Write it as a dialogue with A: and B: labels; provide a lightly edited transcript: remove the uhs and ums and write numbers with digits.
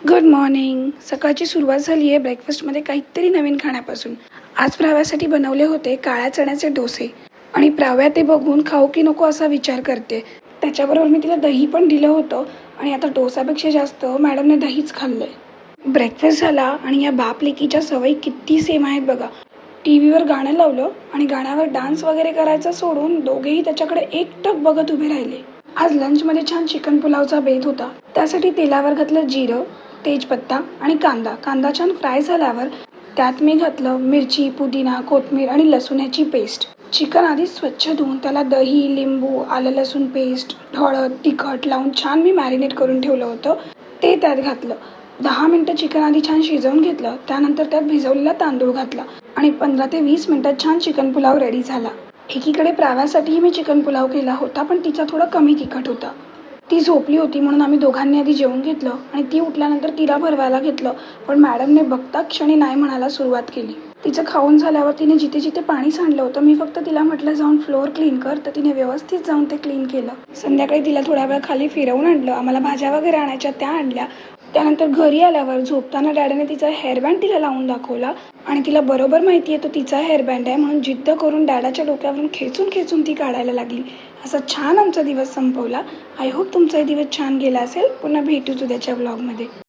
A: Good morning. सकाळची सुरुवात झाली आहे ब्रेकफास्टमध्ये काहीतरी नवीन खाण्यापासून. आज प्राव्यासाठी बनवले होते काळ्या चण्याचे डोसे आणि प्राव्या ते बघून खाऊ की नको असा विचार करते. त्याच्याबरोबर मी तिला दही पण दिलं होतं आणि आता डोसापेक्षा जास्त मॅडमने दहीच खाल्लं आहे. ब्रेकफास्ट झाला आणि या बाप लेकीच्या सवयी किती सेम आहेत बघा. टी व्हीवर गाणं लावलं आणि गाण्यावर डान्स वगैरे करायचं सोडून दोघेही त्याच्याकडे एकटक बघत उभे राहिले. आज लंचमध्ये छान चिकन पुलावचा बेत होता. त्यासाठी तेलावर घातलं जिरं, तेजपत्ता आणि कांदा छान फ्राय झाल्यावर त्यात मी घातलं मिरची, पुदिना, कोथिंबीर आणि लसूण ह्याची पेस्ट. चिकन आधी स्वच्छ धुवून त्याला दही, लिंबू, आलं लसूण पेस्ट, हळद, तिखट लावून छान मी मॅरिनेट करून ठेवलं होतं. ते त्यात घातलं. 10 मिनटं चिकन आधी छान शिजवून घेतलं. त्यानंतर त्यात भिजवलेला तांदूळ घातला आणि 15 ते 20 मिनटात छान चिकन पुलाव रेडी झाला. एकीकडे प्राव्यासाठीही मी चिकन पुलाव केला होता, पण तिचा थोडा कमी तिखट होता. ती झोपली होती म्हणून आम्ही दोघांनी आधी जेवून घेतलं आणि ती उठल्यानंतर तिला भरवायला घेतलं. पण मॅडमने बघता क्षणी नाही म्हणायला सुरुवात केली. तिचं खाऊन झाल्यावर तिने जिथे जिथे पाणी सांडलं होतं मी फक्त तिला म्हटलं जाऊन फ्लोअर क्लीन कर, तर तिने व्यवस्थित जाऊन ते क्लीन केलं. संध्याकाळी तिला थोडा वेळ खाली फिरवून आणलं. आम्हाला भाज्या वगैरे आणायच्या त्या आणल्या. त्यानंतर घरी आल्यावर झोपताना डॅडीने तिचा हेअरबँड तिला लावून दाखवला आणि तिला बरोबर माहिती आहे तो तिचा हेअरबँड आहे म्हणून जिद्द करून डॅडाच्या डोक्यावरून खेचून खेचून ती काढायला लागली. असा छान आमचा दिवस संपवला. आय होप तुमचाही दिवस छान गेला असेल. पुन्हा भेटूच उद्याच्या ब्लॉगमध्ये.